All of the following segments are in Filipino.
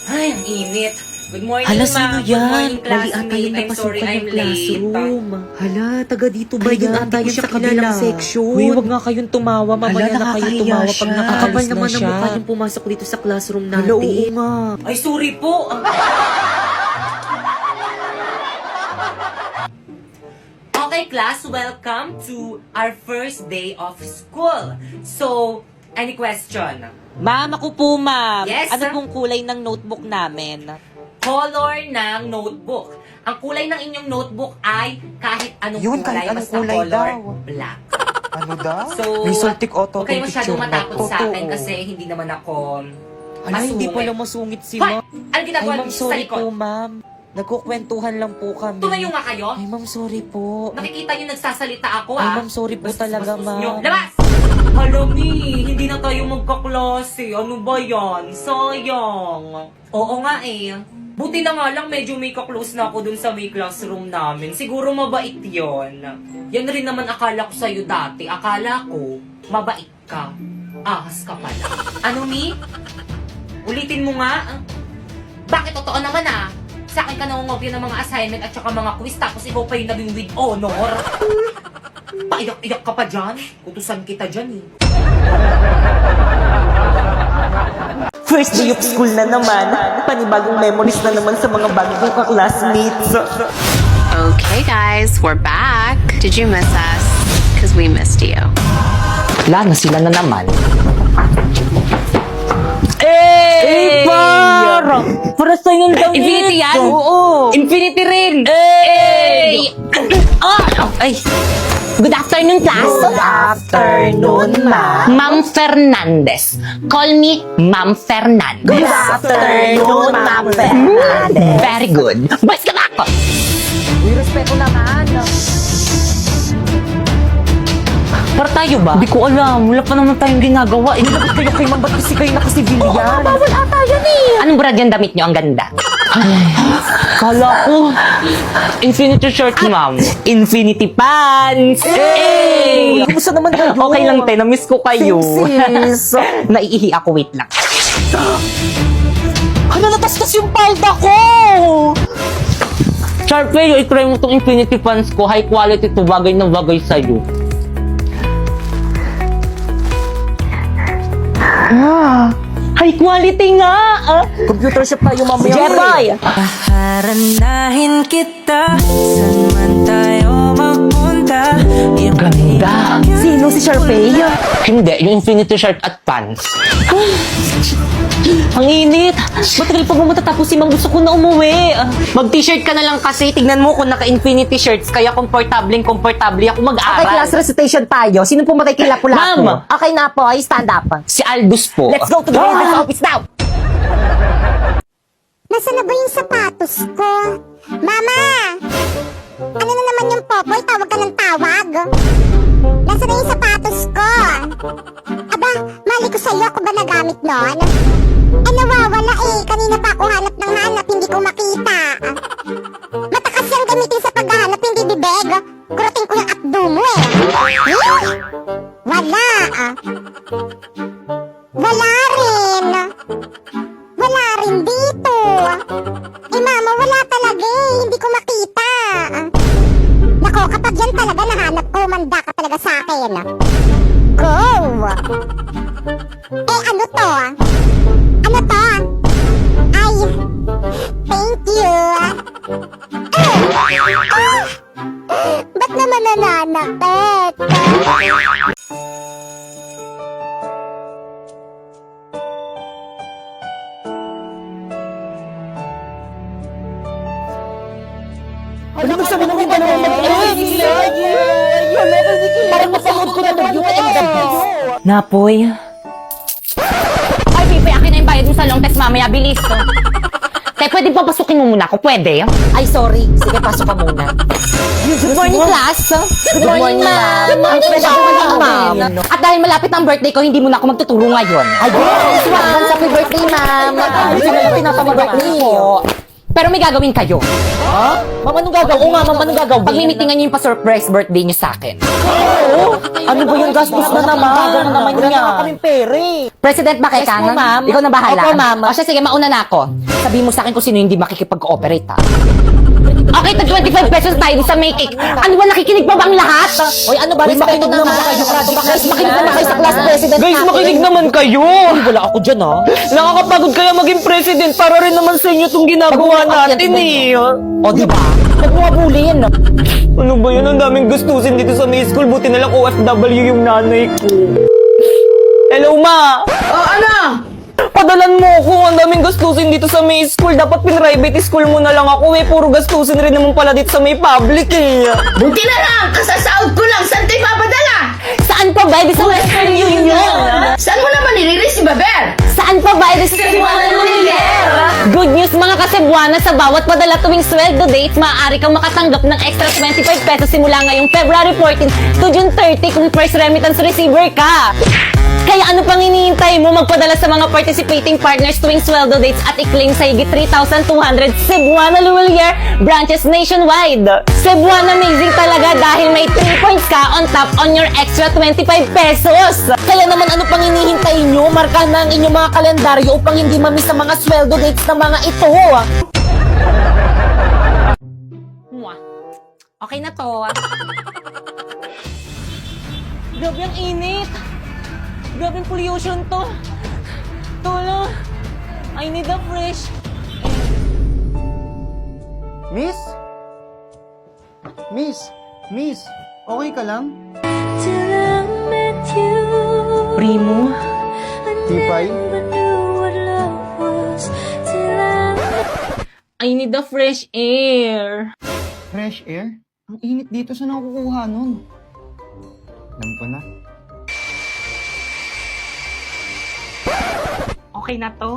Ay, ang init. Good morning, Hala, ma'am. sino Good yan? morning, Mali ata classmate. yung I'm sorry napasukan I'm ng late. classroom. Hala, taga dito ba Ayan, yun? Ata hindi ko yun siya sa kabilang kilala. section. Uy, wag nga kayong tumawa. Mamaya Hala, na kayo nakakahiya tumawa pag siya. nakaalis Kakapal na naman ang siya. mukha niyong pumasok dito sa classroom Hala, natin. oo nga. Ay, sorry po. Okay, class, welcome to our first day of school. So, any question? Ma'am, ako po, ma'am. Yes, Ano sir? pong kulay ng notebook namin? Color ng notebook. Ang kulay ng inyong notebook ay kahit anong Yun, kulay, kahit anong basta kulay color daw. black. Ano daw? So, Resultic auto huwag kayo masyadong picture matakot sa akin Totoo. kasi hindi naman ako Hala, hindi masungit. pala masungit si Hoy! ma'am. Ano Ay, ginagawa ma'am, niyo sa sorry likod? po, ma'am. Nagkukwentuhan lang po kami. Tumayo nga kayo. Ay, ma'am, sorry po. Nakikita niyo nagsasalita ako, Ay, ah. ma'am, sorry po Bastos, talaga, bastos ma'am. nyo. Labas! Halami, hindi na tayo magkaklase. Ano ba yan? Sayang. Oo nga eh. Buti na nga lang medyo may kaklose na ako dun sa may classroom namin. Siguro mabait yon. Yan rin naman akala ko sa'yo dati. Akala ko, mabait ka. Ahas ka pala. Ano ni? Ulitin mo nga. Bakit totoo naman ah? Sa akin ka nangungopia ng mga assignment at saka mga quiz tapos ikaw pa yung naging with honor. Paiyak-iyak ka pa dyan. Utusan kita dyan eh. First day of school na naman. Panibagong memories na naman sa mga bagong ka-classmates. Okay, guys, we're back. Did you miss us? Because we missed you. Wala na sila na naman. Hey, par! Para sa'yo yung damit. Infinity yan? Oo. Infinity rin! Hey! Ay! Good afternoon, class! Good afternoon, ma'am. Ma'am Fernandez. Call me Ma'am Fernandez. Good afternoon, Ma'am Fernandez. Very good. Boys, ka na! Uy, respeto naman. Para tayo ba? Hindi ko alam. Wala pa naman tayong ginagawa. Inagot kayo kay Ma'am. Ba't kasi kayo nakasibilian? Oo, bawal ata yan eh. Anong brand yung damit nyo? Ang ganda. Kala ko, infinity shirt, ma'am. Infinity pants! Hey! Kumusta naman kayo? Okay lang, te. Na-miss ko kayo. Sis. Naiihi ako. Wait lang. Hala, natastas yung palda ko! Sharpay, i-try mo tong infinity pants ko. High quality to. Bagay na bagay sa'yo. High quality nga! Computer shop tayo mamaya. Jeboy! Haranahin kita, saan man tayo magpunta. Ganda! Sino si Sharpay? Hindi, yung infinity shirt at pants. Ang init! Matagal pa ba matatapos si Ma'am? Gusto ko na umuwi. Mag-t-shirt ka na lang kasi. Tignan mo kung naka-infinity shirts. Kaya komportable ako Okay, mag-aral. class recitation tayo. Sino po matay kila pula Ma'am. Okay na po, ay stand up. Si Albus po. Let's go to the business office now. Nasaan na ba yung sapatos ko? Mama! Ano na naman yung popoy? Tawag ka ng tawag? Nasaan na yung sapatos ko? Aba, mali ko sa'yo. Ako ba nagamit nun? Nawawala eh. Kanina pa ako hanap ng hanap. Hindi ko makita. Matakas yung gamitin sa paghahanap. Hindi bibeg. Kurutin ko yung akdo mo eh. Wala ah. Wala rin. Wala rin dito. Eh mama, wala talaga eh. Hindi ko makita. Nako, kapag yan talaga nahanap ko, manda ka talaga sa akin. Go! Eh ano to? Ano to? Ay, thank you. Ba't naman nananakit? Ano ba sabi ng dalawa Parang mapanood ko na Beauty and the Beast. Napoy. Ay, Pipe, akin na yung bayad mo sa long text mamaya. Bilis to. Te, pwede papasukin mo muna ako? Pwede? Ay, sorry. Sige, pasok ka muna. Good morning, class. Good morning, ma'am. Good morning, ma'am. At dahil malapit ang birthday ko, hindi muna ako magtuturo ngayon. Ay, advance happy birthday, ma'am. Hindi na lang tinatamag birthday ko. Pero may gagawin kayo. Ha? Mama, anong gagawin? Oo nga, mama, anong gagawin? Pagmimitingan niyo yung pa-surprise birthday niyo sa akin. Ano ba yung gastos na naman? Gagawin naman Wala niya. naman kaming pere. President ba kay Yes po, Kanan? ma'am. Ikaw na bahala. Opo, ma'am. O siya, sige, mauna na ako. Sabihin mo sa akin kung sino hindi makikipag-cooperate, ha? Okay, tag 25 pesos tayo sa may cake. Ano ba, nakikinig pa ba ang lahat? Hoy, ano ba? Respeto naman kayo. Guys, makinig naman kayo sa class president Guys, natin. makinig naman kayo. Uy, wala ako dyan, ha? Nakakapagod kaya maging president para rin naman sa inyo itong ginagawa natin eh. O, di ba? Huwag mo abulin. Ano ba yun? Ang daming gustusin dito sa may school. Buti na lang OFW yung nanay ko. Hello, ma! Oh, ano? Padalan mo ako. Ang daming gastusin dito sa may school. Dapat pin-private school mo na lang ako eh. Puro gastusin rin naman pala dito sa may public eh. Buti na lang, kasasahod ko lang. Saan tayo papadala? Saan pa ba? Di sa Western Union. Saan mo naman niliris si Baber? Saan pa ba? Di sa Cebuana Good news mga kasebuana, sa bawat padala tuwing sweldo dates, maaari kang makatanggap ng extra 25 pesos simula ngayong February 14 to June 30 kung first remittance receiver ka. Kaya ano pang hinihintay mo? Magpadala sa mga participating partners tuwing sweldo dates at i-claim sa higit 3,200 Cebuana Luwalier branches nationwide. Cebuana amazing talaga dahil may 3 points ka on top on your extra 25 pesos. Kaya naman ano pang hinihintay nyo? Markahan na ang inyong mga kalendaryo upang hindi mamiss sa mga sweldo dates ng mga ito. Mwah. Okay na to. Grabe ang init. Grabe ang pollution to. Tulong. I need a fresh. Miss? Miss, okay ka lang? Primo. Tipay? I need a fresh air. Fresh air? Ang init dito, saan ako kukuha nun? Alam ko na. Okay na to.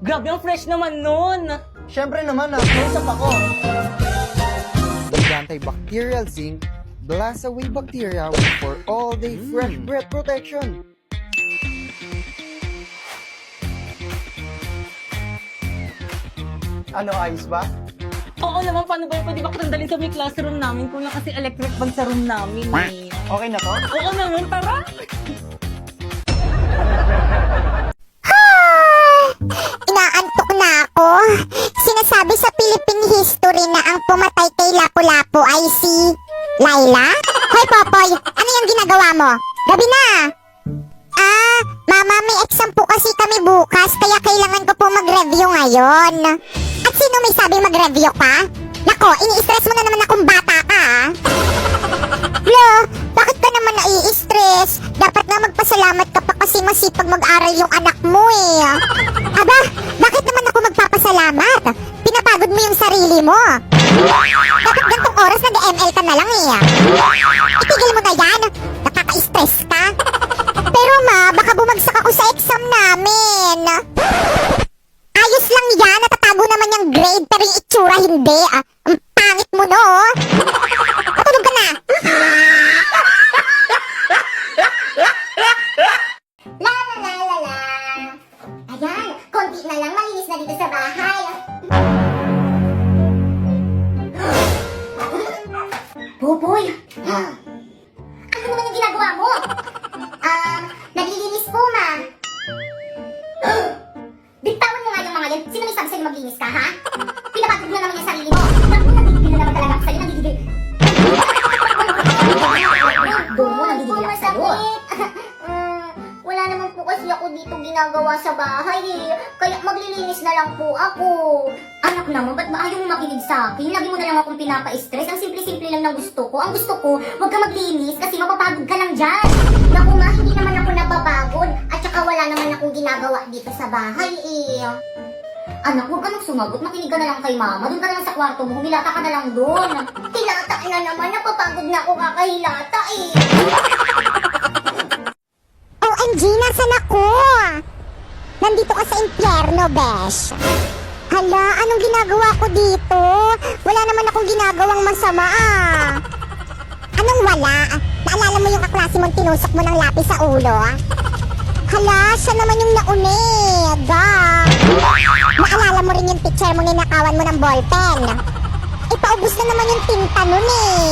Grabe ang fresh naman nun. Siyempre naman, close up ako. With antibacterial zinc, blast away bacteria for all-day fresh breath protection. Ano, ayos ba? Oo naman, paano ba yun? Pwede ba katandalin sa may classroom namin? Kung lang kasi electric bag sa room namin eh. Okay na to? Oo naman, tara. Inaantok na ako. Sinasabi sa Philippine history na ang pumatay kay Lapu-Lapu ay si Laila? Hoy, Popoy! Ano yung ginagawa mo? Gabi na! Mama, may exam po kasi kami bukas, kaya kailangan ko po mag-review ngayon. At sino may sabi mag-review ka? Nako, ini-stress mo na naman akong bata ka, Lo, bakit ka naman nai-stress? Dapat na magpasalamat ka pa kasi masipag mag-aral yung anak mo eh. Aba, bakit naman ako magpapasalamat? Pinapagod mo yung sarili mo. Dapat gantong oras nag-ML ka na lang eh. Itigil mo na yan. Nakaka-stress ka. Pero ma, baka bumagsak ako sa exam namin. Ayos lang yan, natatago naman yung grade pero yung itsura hindi. Ang pangit mo no. Patulog ka na. La la la la la. Ayan, konti na lang malinis na dito sa bahay. Boboy! Ano naman yung ginagawa mo? Naglilinis po, ma. Bitawan mo nga yung mga yan. Sino may sabi sa'yo maglinis ka, ha? Pinapagod mo na naman yung sarili mo. Naku, nagigigil na naman talaga ako sa'yo. Nagigigil. Doon mo, nagigigil ako sa'yo. Wala naman po kasi ako dito ginagawa sa bahay eh. Kaya maglilinis na lang po ako. Anak naman, ba't ba ayaw mo makinig sa akin? Lagi mo na lang akong pinapa-stress. Ang simple-simple lang ng gusto ko. Ang gusto ko, huwag ka maglinis kasi mapapagod ka lang dyan. Naku ma, hindi naman ako napapagod. At saka wala naman akong ginagawa dito sa bahay eh. Anak, huwag ka nang sumagot. Makinig ka na lang kay mama. Doon ka na lang sa kwarto mo. Humilata ka na lang doon. Hilata na naman. Napapagod na ako kakahilata eh. OMG, nasan ako? Nandito ka sa impyerno, besh. Hala, anong ginagawa ko dito? Wala naman akong ginagawang masama Anong wala? Naalala mo yung kaklase mong tinusok mo ng lapis sa ulo? Hala, siya naman yung nauneg. Naalala mo mo ninakawan mo ng ballpen. Ipaubos na naman yung tinta nun eh.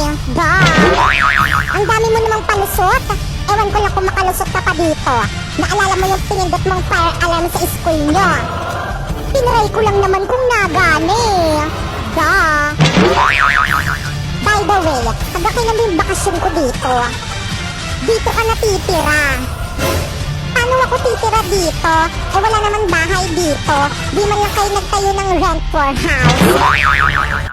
Ang dami mo namang palusot. Ewan ko lang kung makalusot ka pa dito. Naalala mo yung pinindot mong fire alarm sa school nyo. Tinry ko lang naman kung nagani. By the way, hanggang kailan yung bakasyon ko dito? Dito ka natitira. Paano ako titira dito? Eh wala naman bahay dito. Di man lang kayo nagtayo ng rent for house.